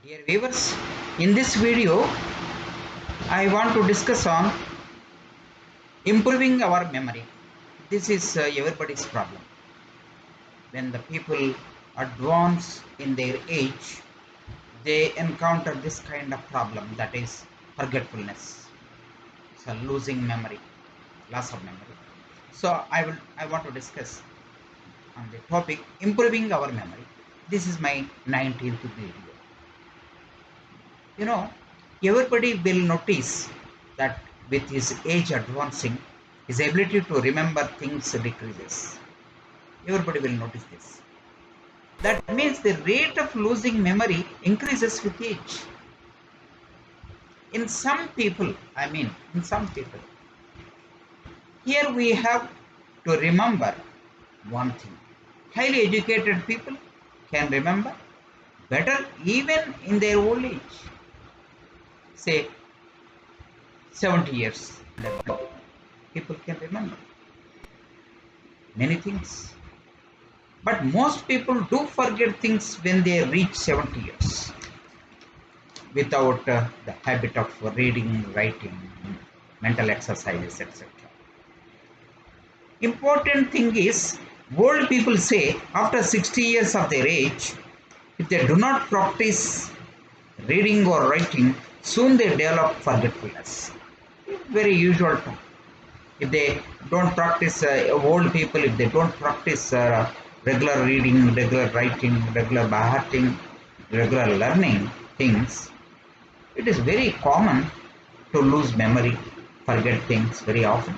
Dear viewers, in this video, I want to discuss on improving our memory. This is everybody's problem. When the people advance in their age, they encounter this kind of problem, that is forgetfulness, so losing memory, loss of memory. So I want to discuss on the topic improving our memory. This is my 19th video. You know, everybody will notice that with his age advancing, his ability to remember things decreases. Everybody will notice this. That means the rate of losing memory increases with age. In some people, here we have to remember one thing. Highly educated people can remember better even in their old age. Say 70 years, people can remember many things. But most people do forget things when they reach 70 years without the habit of reading, writing, mental exercises, etc. Important thing is, old people say after 60 years of their age, if they do not practice reading or writing, soon they develop forgetfulness. Very usual term. If they don't practice, old people, if they don't practice regular reading, regular writing, regular by hearting, regular learning things, it is very common to lose memory, forget things very often.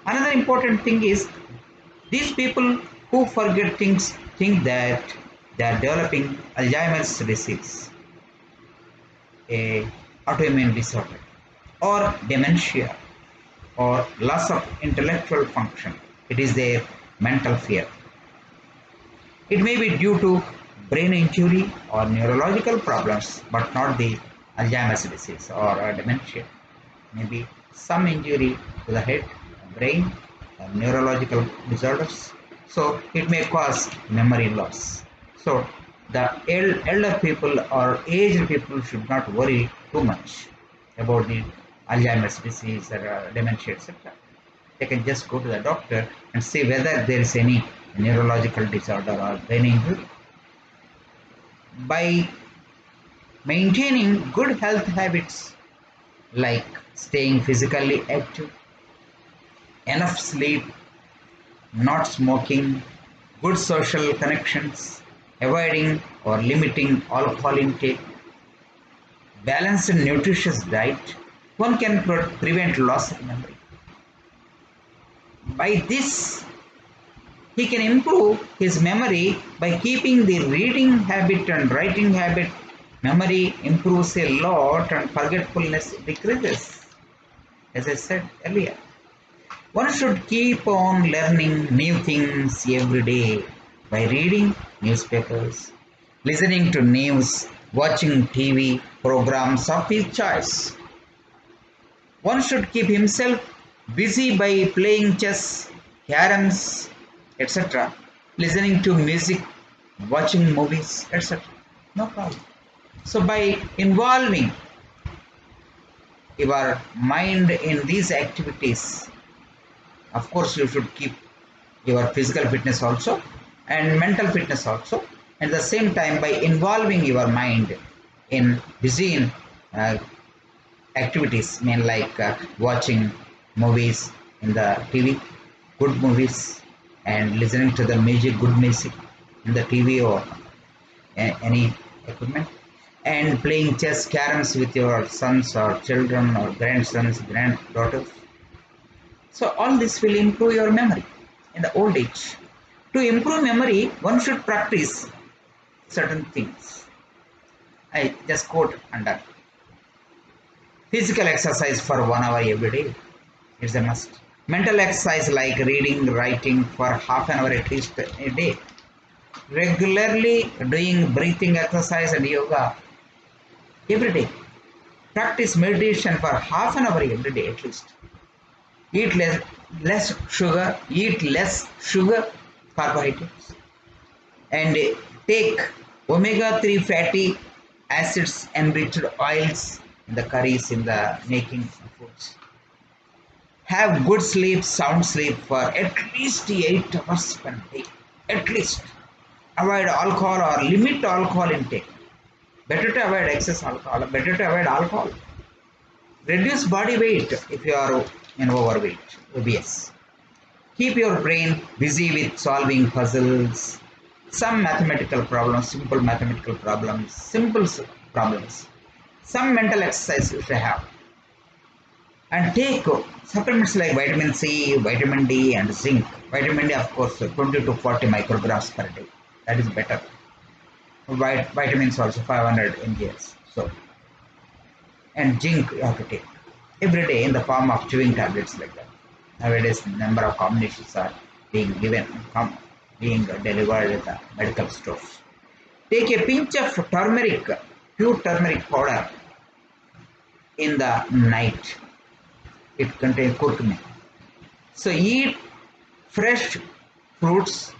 Another important thing is, these people who forget things think that they are developing Alzheimer's disease, a autoimmune disorder, or dementia, or loss of intellectual function. It is their mental fear. It may be due to brain injury or neurological problems, but not the Alzheimer's disease or dementia. Maybe some injury to the head, brain, or neurological disorders. So it may cause memory loss. So the elder people or aged people should not worry too much about the Alzheimer's disease or dementia, etc. They can just go to the doctor and see whether there is any neurological disorder or brain injury. By maintaining good health habits like staying physically active, enough sleep, not smoking, good social connections, avoiding or limiting alcohol intake, balanced and nutritious diet, one can prevent loss of memory. By this, he can improve his memory by keeping the reading habit and writing habit. Memory improves a lot and forgetfulness decreases, as I said earlier. One should keep on learning new things every day by reading newspapers, listening to news, watching TV programs of his choice. One should keep himself busy by playing chess, caroms, etc., listening to music, watching movies, etc. No problem. So by involving your mind in these activities, of course you should keep your physical fitness also and mental fitness also. At the same time, by involving your mind in busy in activities, like watching movies in the TV, good movies, and listening to the music, good music in the TV or any equipment, and playing chess, caroms with your sons or children or grandsons, granddaughters. So all this will improve your memory in the old age. To improve memory, one should practice certain things. I just quote under: physical exercise for 1 hour every day. It's a must. Mental exercise like reading, writing for half an hour at least a day. Regularly doing breathing exercise and yoga every day. Practice meditation for half an hour every day at least. Eat less sugar, carbohydrates, and take omega 3 fatty acids, enriched oils in the curries, in the making of foods. Have good sleep, sound sleep for at least 8 hours per day. At least. Avoid alcohol or limit alcohol intake. Better to avoid excess alcohol. Better to avoid alcohol. Reduce body weight if you are in overweight, obese. Keep your brain busy with solving puzzles, some mathematical problems, simple mathematical problems, problems. Some mental exercise you should have. And take supplements like vitamin C, vitamin D, and zinc. Vitamin D, of course, 20 to 40 micrograms per day. That is better. Vitamins also 500 mgs. So, and zinc you have to take every day in the form of chewing tablets like that. Nowadays, number of combinations are being given, being delivered at the medical stores. Take a pinch of turmeric, pure turmeric powder in the night. It contains curcumin. So eat fresh fruits,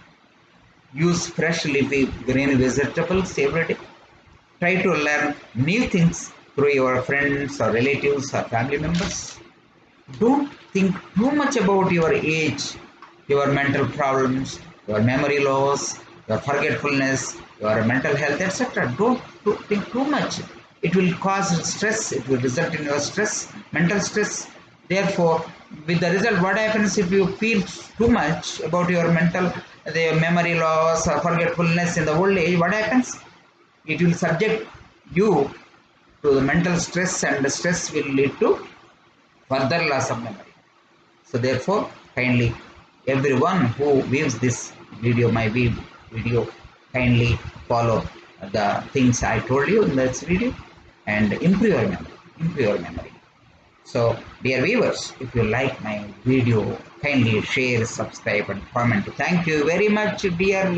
use fresh leafy green vegetables every day. Try to learn new things through your friends or relatives or family members. Don't think too much about your age, your mental problems, your memory loss, your forgetfulness, your mental health, etc. Don't think too much. It will cause stress, it will result in your stress, mental stress. Therefore, with the result, what happens if you feel too much about your mental, the memory loss or forgetfulness in the old age, what happens? It will subject you to the mental stress, and the stress will lead to further loss of memory. So therefore, kindly everyone who views this video, my video, kindly follow the things I told you in this video and improve your memory. Improve your memory. So, dear viewers, if you like my video, kindly share, subscribe, and comment. Thank you very much, dear